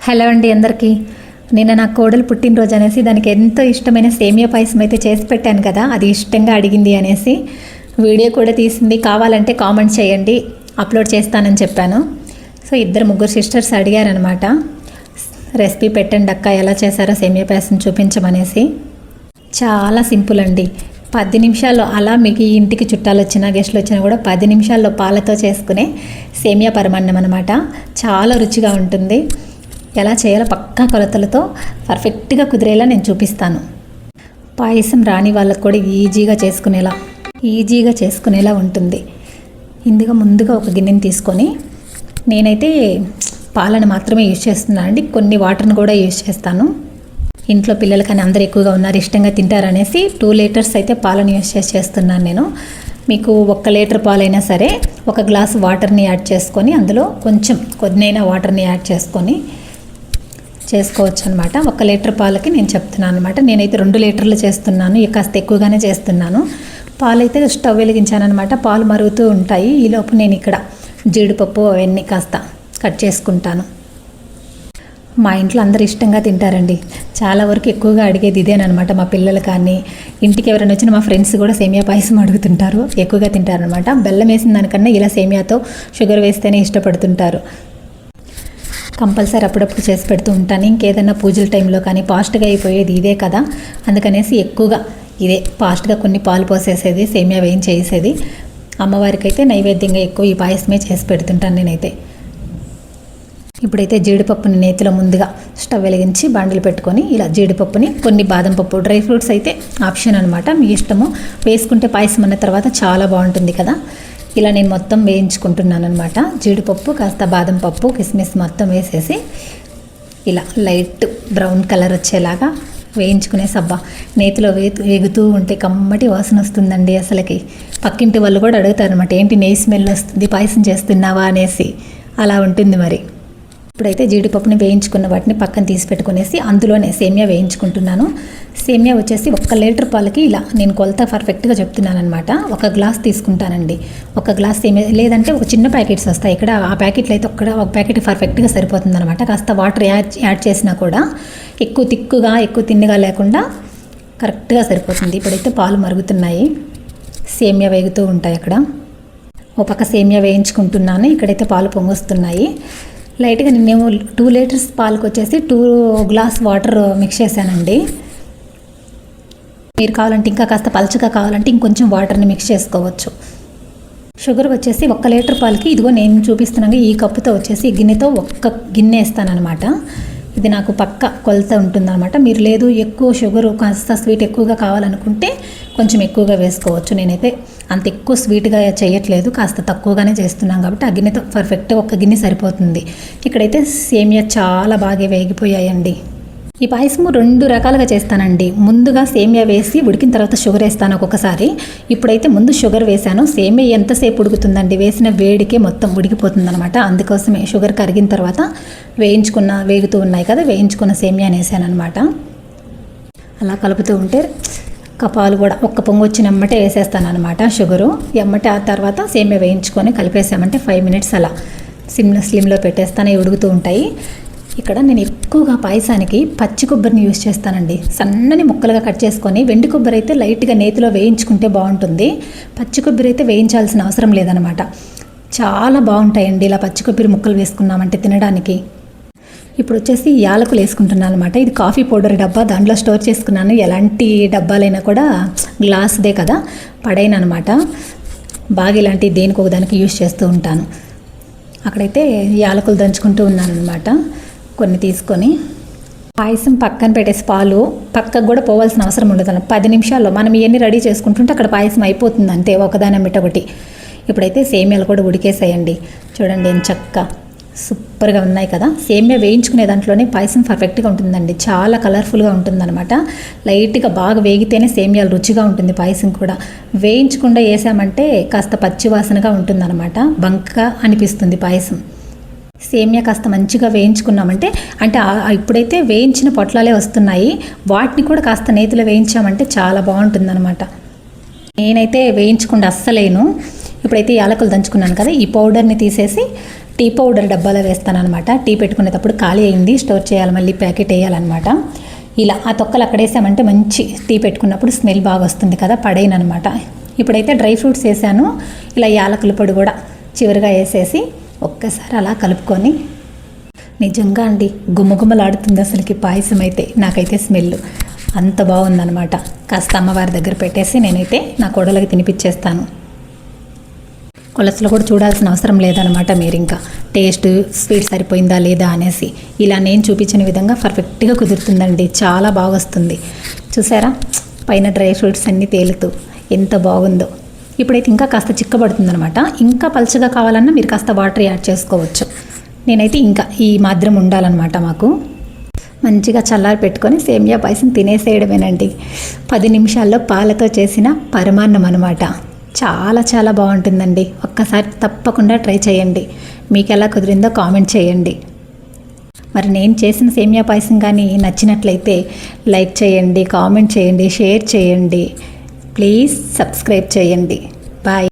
Hello అండి అందరికీ. నిన్న నా కోడలు పుట్టినరోజు అనేసి దానికి ఎంతో ఇష్టమైన సేమియా పాయసం అయితే చేసి పెట్టాను కదా, అది ఇష్టంగా అడిగింది అనేసి వీడియో కూడా తీసింది. కావాలంటే కామెంట్ చేయండి, అప్లోడ్ చేస్తానని చెప్పాను. సో ముగ్గురు సిస్టర్స్ అడిగారనమాట, రెసిపీ పెట్టండి అక్క, ఎలా చేశారో సేమియా పాయసం చూపించమనేసి. చాలా సింపుల్ అండి, 10 నిమిషాల్లో అలా మీకు ఇంటికి చుట్టాలు వచ్చినా గెస్ట్లు వచ్చినా కూడా 10 నిమిషాల్లో పాలతో చేసుకునే సేమియా పరమాన్నం అనమాట. చాలా రుచిగా ఉంటుంది. ఎలా చేయాలో పక్కా కొలతలతో పర్ఫెక్ట్గా కుదిరేలా నేను చూపిస్తాను. పాయసం రాని వాళ్ళకు కూడా ఈజీగా చేసుకునేలా ఉంటుంది. ముందుగా ఒక గిన్నెని తీసుకొని, నేనైతే పాలను మాత్రమే యూజ్ చేస్తున్నాను అండి, కొన్ని వాటర్ని కూడా యూజ్ చేస్తాను. ఇంట్లో పిల్లలు కానీ అందరు ఎక్కువగా ఉన్నారు, ఇష్టంగా తింటారనేసి 2 లీటర్స్ అయితే పాలను యూజ్ చేస్తున్నాను నేను. మీకు 1 లీటర్ పాలైనా సరే 1 గ్లాసు వాటర్ని యాడ్ చేసుకొని, అందులో కొద్దినైనా వాటర్ని యాడ్ చేసుకొని చేసుకోవచ్చు అనమాట. 1 లీటర్ పాలకి నేను చెప్తున్నాను అనమాట. నేనైతే 2 లీటర్లు చేస్తున్నాను, కాస్త ఎక్కువగానే చేస్తున్నాను. పాలు అయితే స్టవ్ వెలిగించాను అనమాట. పాలు మరుగుతూ ఉంటాయి. ఈలోపు నేను ఇక్కడ జీడిపప్పు అవన్నీ కాస్త కట్ చేసుకుంటాను. మా ఇంట్లో అందరు ఇష్టంగా తింటారండి. చాలా వరకు ఎక్కువగా అడిగేది ఇదేనమాట. మా పిల్లలు కానీ, ఇంటికి ఎవరైనా వచ్చినా మా ఫ్రెండ్స్ కూడా సేమియా పాయసం అడుగుతుంటారు, ఎక్కువగా తింటారనమాట. బెల్లం వేసిన దానికన్నా ఇలా సేమియాతో షుగర్ వేస్తేనే ఇష్టపడుతుంటారు. కంపల్సరీ అప్పుడప్పుడు చేసి పెడుతూ ఉంటాను. ఇంకేదైనా పూజల టైంలో కానీ ఫాస్ట్గా అయిపోయేది ఇదే కదా, అందుకనేసి ఎక్కువగా ఇదే ఫాస్ట్గా కొన్ని పాలు పోసేసేది, సేమియా వేయించేసేది. అమ్మవారికి అయితే నైవేద్యంగా ఎక్కువ ఈ పాయసమే చేసి పెడుతుంటాను నేనైతే. ఇప్పుడైతే జీడిపప్పుని నేతిలో ముందుగా స్టవ్ వెలిగించి బాండలు పెట్టుకొని, ఇలా జీడిపప్పుని, కొన్ని బాదం పప్పు, డ్రై ఫ్రూట్స్ అయితే ఆప్షన్ అనమాట, మీ ఇష్టము. వేసుకుంటే పాయసం అన్న తర్వాత చాలా బాగుంటుంది కదా. ఇలా నేను మొత్తం వేయించుకుంటున్నాను అనమాట. జీడిపప్పు కాస్త బాదం పప్పు, కిస్మిస్ మొత్తం వేసేసి ఇలా లైట్ బ్రౌన్ కలర్ వచ్చేలాగా వేయించుకునే సబ్బా. నేతిలో వేగుతూ ఉంటే కమ్మటి వాసన వస్తుందండి అసలుకి. పక్కింటి వాళ్ళు కూడా అడుగుతారు అనమాట, ఏంటి నెయ్యి స్మెల్ వస్తుంది, పాయసం చేస్తున్నావా అనేసి. అలా ఉంటుంది మరి. ఇప్పుడైతే జీడిపప్పుని వేయించుకున్న వాటిని పక్కన తీసి పెట్టుకునేసి అందులోనే సేమియా వేయించుకుంటున్నాను. సేమియా వచ్చేసి 1 లీటర్ పాలకి ఇలా నేను కొలత పర్ఫెక్ట్గా చెప్తున్నాను అనమాట. 1 గ్లాస్ తీసుకుంటానండి. 1 గ్లాస్ సేమియా, లేదంటే ఒక చిన్న ప్యాకెట్స్ వస్తాయి ఇక్కడ, ఆ ప్యాకెట్లు అయితే ఒక ప్యాకెట్ పర్ఫెక్ట్గా సరిపోతుంది అనమాట. కాస్త వాటర్ యాడ్ చేసినా కూడా ఎక్కువ తిక్కుగా ఎక్కువ తిన్నగా లేకుండా కరెక్ట్గా సరిపోతుంది. ఇప్పుడైతే పాలు మరుగుతున్నాయి, సేమియా వేగుతూ ఉంటాయి అక్కడ. ఒక పక్క సేమియా వేయించుకుంటున్నాను, ఇక్కడైతే పాలు పొంగొస్తున్నాయి. లైట్గా నేను 2 లీటర్స్ పాలకు వచ్చేసి 2 గ్లాస్ వాటర్ మిక్స్ చేశానండి. మీరు కావాలంటే ఇంకా కాస్త పలచగా కావాలంటే ఇంకొంచెం వాటర్ని మిక్స్ చేసుకోవచ్చు. షుగర్ వచ్చేసి 1 లీటర్ పాలకి ఇదిగో నేను చూపిస్తున్నాను ఈ కప్పుతో వచ్చేసి గిన్నెతో 1 గిన్నె వేస్తానమాట. ఇది నాకు పక్క కొలత ఉంటుందన్నమాట. మీరు లేదు ఎక్కువ షుగర్ కాస్త స్వీట్ ఎక్కువగా కావాలనుకుంటే కొంచెం ఎక్కువగా వేసుకోవచ్చు. నేనైతే అంత ఎక్కువ స్వీట్గా చేయట్లేదు, కాస్త తక్కువగానే చేస్తున్నాను కాబట్టి ఆ గిన్నెతో పర్ఫెక్ట్గా 1 గిన్నె సరిపోతుంది. ఇక్కడైతే సేమియా చాలా బాగా వేగిపోయాయండి. ఈ పాయసము 2 రకాలుగా చేస్తానండి. ముందుగా సేమియా వేసి ఉడికిన తర్వాత షుగర్ వేస్తాను ఒక్కొక్కసారి. ఇప్పుడైతే ముందు షుగర్ వేసాను. సేమియా ఎంతసేపు ఉడుకుతుందండి, వేసిన వేడికే మొత్తం ఉడికిపోతుంది అనమాట. అందుకోసమే షుగర్ కరిగిన తర్వాత వేగుతూ ఉన్నాయి కదా, వేయించుకున్న సేమియాని వేసాను అనమాట. అలా కలుపుతూ ఉంటే పాలు కూడా 1 పొంగు వచ్చిన ఎమ్మటే వేసేస్తాను అనమాట షుగరు. ఎమ్మటే ఆ తర్వాత సేమియా వేయించుకొని కలిపేసామంటే 5 మినిట్స్ అలా స్లిమ్లో పెట్టేస్తాను, ఉడుకుతూ ఉంటాయి. ఇక్కడ నేను ఎక్కువగా పాయసానికి పచ్చి కొబ్బరిని యూజ్ చేస్తానండి. సన్నని ముక్కలుగా కట్ చేసుకొని, వెండి కొబ్బరి అయితే లైట్గా నేతిలో వేయించుకుంటే బాగుంటుంది. పచ్చి కొబ్బరి అయితే వేయించాల్సిన అవసరం లేదనమాట. చాలా బాగుంటాయండి ఇలా పచ్చి కొబ్బరి ముక్కలు వేసుకున్నామంటే తినడానికి. ఇప్పుడు వచ్చేసి యాలకులు వేసుకుంటున్నాను అనమాట. ఇది కాఫీ పౌడర్ డబ్బా, దాంట్లో స్టోర్ చేసుకున్నాను. ఎలాంటి డబ్బాలైనా కూడా గ్లాస్దే కదా, పడైన అనమాట. బాగా ఇలాంటి దేనికి ఒక దానికి యూజ్ చేస్తూ ఉంటాను. అక్కడైతే యాలకులు దంచుకుంటూ ఉన్నాను అనమాట. కొన్ని తీసుకొని పాయసం పక్కన పెట్టేసి పాలు పక్కకు కూడా పోవాల్సిన అవసరం ఉండదు. 10 నిమిషాల్లో మనం ఇవన్నీ రెడీ చేసుకుంటుంటే అక్కడ పాయసం అయిపోతుంది అంతే, ఒకదాని అమ్మిట ఒకటి. ఇప్పుడైతే సేమియాలు కూడా ఉడికేసాయండి. చూడండి ఏం చక్కగా సూపర్గా ఉన్నాయి కదా. సేమియా వేయించుకునే దాంట్లోనే పాయసం పర్ఫెక్ట్గా ఉంటుందండి, చాలా కలర్ఫుల్గా ఉంటుందన్నమాట. లైట్గా బాగా వేగితేనే సేమియాలు రుచిగా ఉంటుంది. పాయసం కూడా వేయించకుండా వేసామంటే కాస్త పచ్చివాసనగా ఉంటుందన్నమాట, బంకగా అనిపిస్తుంది పాయసం. సేమియా కాస్త మంచిగా వేయించుకున్నామంటే, అంటే ఇప్పుడైతే వేయించిన పొట్లాలే వస్తున్నాయి, వాటిని కూడా కాస్త నేతిలో వేయించామంటే చాలా బాగుంటుందన్నమాట. నేనైతే వేయించకుండా అస్సలేను. ఇప్పుడైతే యాలకులు దంచుకున్నాను కదా, ఈ పౌడర్ని తీసేసి టీ పౌడర్ డబ్బాలో వేస్తాను అనమాట. టీ పెట్టుకునేటప్పుడు ఖాళీ అయింది, స్టోర్ చేయాలి, మళ్ళీ ప్యాకెట్ వేయాలన్నమాట. ఇలా ఆ తొక్కలు అక్కడ వేసామంటే మంచి టీ పెట్టుకున్నప్పుడు స్మెల్ బాగా వస్తుంది కదా, పడేయను అనమాట. ఇప్పుడైతే డ్రై ఫ్రూట్స్ వేసాను, ఇలా యాలకుల పొడి కూడా చివరిగా వేసేసి ఒక్కసారి అలా కలుపుకొని, నిజంగా అండి గుమ్మగుమ్మలాడుతుంది అసలుకి పాయసం అయితే. నాకైతే స్మెల్ అంత బాగుందనమాట. కాస్త అమ్మవారి దగ్గర పెట్టేసి నేనైతే నా కోడలకి తినిపించేస్తాను. కొలతలు కూడా చూడాల్సిన అవసరం లేదనమాట. మీరు ఇంకా టేస్ట్ స్వీట్ సరిపోయిందా లేదా అనేసి ఇలా నేను చూపించిన విధంగా పర్ఫెక్ట్గా కుదురుతుందండి. చాలా బాగా వస్తుంది. చూసారా పైన డ్రై ఫ్రూట్స్ అన్నీ తేలుతూ ఎంత బాగుందో. ఇప్పుడైతే ఇంకా కాస్త చిక్కబడుతుందనమాట. ఇంకా పలుచగా కావాలన్నా మీరు కాస్త వాటర్ యాడ్ చేసుకోవచ్చు. నేనైతే ఇంకా ఈ మాత్రం ఉండాలన్నమాట. మాకు మంచిగా చల్లారి పెట్టుకొని సేమియా పాయసం తినేసేయడమేనండి. 10 నిమిషాల్లో పాలతో చేసిన పరమాన్నం అనమాట. చాలా చాలా బాగుంటుందండి. ఒక్కసారి తప్పకుండా ట్రై చేయండి. మీకు ఎలా కుదిరిందో కామెంట్ చేయండి. మరి నేను చేసిన సేమియా పాయసం కానీ నచ్చినట్లయితే లైక్ చేయండి, కామెంట్ చేయండి, షేర్ చేయండి, ప్లీజ్ సబ్స్క్రైబ్ చేయండి. బాయ్.